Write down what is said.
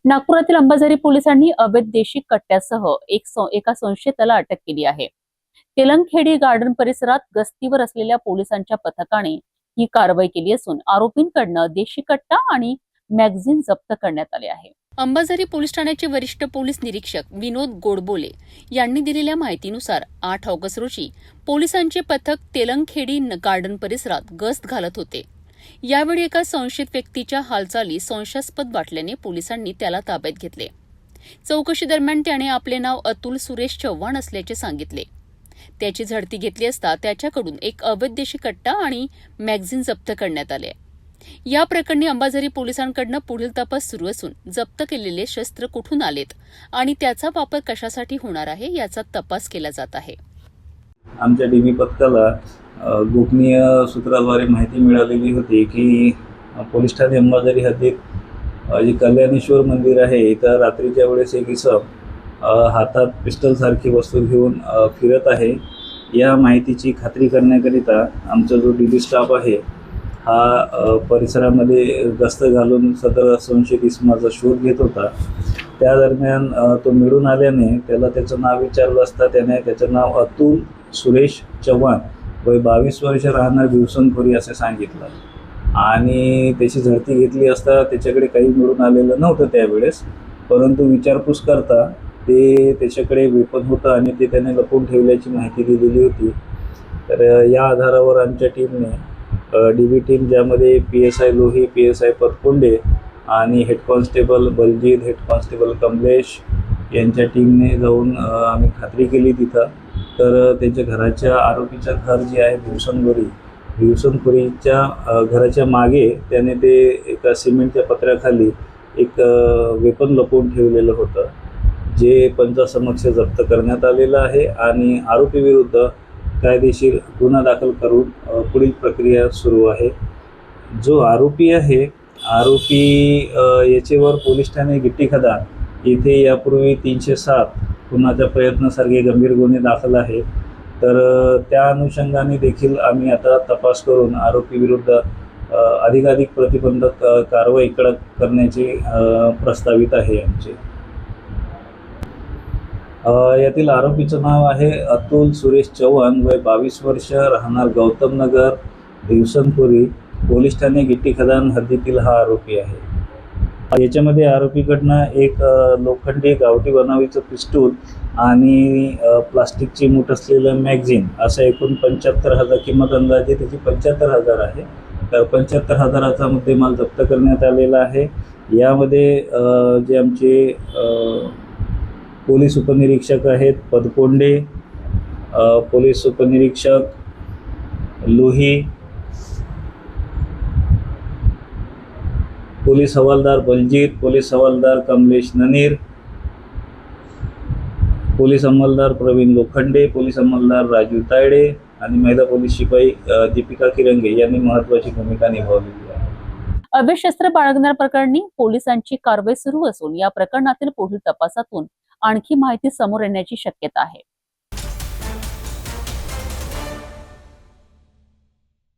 नागपुरातील अंबाझरी पोलिसांनी अवैध देशी कट्ट्यासह एका संशयिताला अटक केली आहे। तेलंगखेडी गार्डन परिसरात गस्तीवर असलेल्या पोलिसांच्या पथकाने ही कारवाई केली असून आरोपींकडनं देशी कट्टा आणि मॅगझिन जप्त करण्यात आले आहे। अंबाझरी पोलीस ठाण्याचे वरिष्ठ पोलीस निरीक्षक विनोद गोडबोले यांनी दिलेल्या माहितीनुसार 8 ऑगस्ट रोजी पोलिसांचे पथक तेलंगखेडी गार्डन परिसरात गस्त घालत होते। यावेळी एका संशयित व्यक्तीच्या हालचाली संशयास्पद वाटल्याने पोलिसांनी त्याला ताब्यात घेतले। चौकशी दरम्यान त्याने आपले नाव अतुल सुरेश चव्हाण असल्याचे सांगितले। त्याची झडती घेतली असता त्याच्याकडून एक अवैध देशी कट्टा आणि मॅगझिन जप्त करण्यात आले। या प्रकरणी अंबाझरी पोलिसांकडून पुढील तपास सुरू असून जप्त केलेले शस्त्र कुठून आलेत आणि त्याचा वापर कशासाठी होणार आहे याचा तपास केला जात आहे। आमच्या डीबी पथकाला गोपनीय सूत्राद्वारे माहिती मिळालेली होती की पोलीस ठाणे अंबाझरी हद्दीत जे कल्याणेश्वर मंदिर आहे इथं रात्रीच्या वेळेस एक इसम हातात पिस्टलसारखी वस्तू घेऊन फिरत आहे। या माहितीची खात्री करण्याकरिता आमचा जो डीबी स्टाफ आहे हा परिसरामध्ये गस्त घालून सदर संशयित इसमाचा शोध घेत होता। त्या दरम्यान तो मिळून आल्याने त्याला त्याचं नाव विचारलं असता त्याने त्याचं नाव अतुल सुरेश चव्हाण वय 22 वर्ष राहणार भिवसनपुरी असे सांगितलं आणि त्याची झडती घेतली असता त्याच्याकडे काही मिळून आलेलं नव्हतं त्यावेळेस, परंतु विचारपूस करता ते त्याच्याकडे वेपन होतं आणि ते त्याने लपवून ठेवल्याची माहिती दिलेली होती। तर या आधारावर आमच्या टीमने डीबी टीम ज्यामध्ये PSI लोही, PSI पतकोंडे आणि head constable Baljeet, head constable Kamlesh यांच्या टीमने जाऊन आम्ही खात्री केली तिथं। तर त्यांच्या घराच्या आरोपीचं घर जे आहे भिवसनपुरीच्या घराच्या मागे त्याने ते एका सिमेंटच्या पत्र्याखाली एक वेपन लपवून ठेवलेलं होतं, जे पंचासमक्ष जप्त करण्यात आलेलं आहे आणि आरोपी विरुद्ध कायदेशीर गुन्हा दाखल करून पुढील प्रक्रिया सुरू आहे। जो आरोपी आहे याच्यावर पोलीस ठाणे गिट्टी खदान येथे यापूर्वी 307 खुनाच्या प्रयत्नासारखे गंभीर गुन्हे दाखल आहे। तर त्या अनुषंगाने देखील आम्ही आता तपास करून आरोपी विरुद्ध अधिकाधिक प्रतिबंधक कारवाई कडक करण्याचे प्रस्तावित आहे आमचे। यातील आरोपीचं नाव आहे अतुल सुरेश चव्हाण वय 22 वर्ष राहणार गौतम नगर भिवसनपुरी पोलीस ठाणे गिट्टी खदान हद्दीतील हा आरोपी आहे। याच्यामध्ये आरोपीकडनं एक लोखंडी गावठी बनावीचं पिस्तूल आणि प्लास्टिकची मूठ असलेलं मॅगझिन असं एकूण 75,000 किंमत अंदाजे त्याची 75,000 आहे। तर 75,000चा मुद्देमाल जप्त करण्यात आलेला आहे। यामध्ये जे आमचे पोलीस उपनिरीक्षक आहेत पदकोंडे, पोलीस उपनिरीक्षक लोही, पोलीस हवालदार बलजीत, पोलीस हवालदार कमलेश ननीर, पोलीस अंमलदार प्रवीण लोखंडे, पोलीस अंमलदार राजू तायडे आणि महिला पोलीस शिपाई दीपिका किरंगे यांनी महत्त्वाची भूमिका निभावलेली आहे। अवैध शस्त्र बाळगण्या प्रकरणी पोलिसांची कारवाई सुरू असून या प्रकरणातील पुढील तपासातून आणखी माहिती समोर येण्याची शक्यता आहे।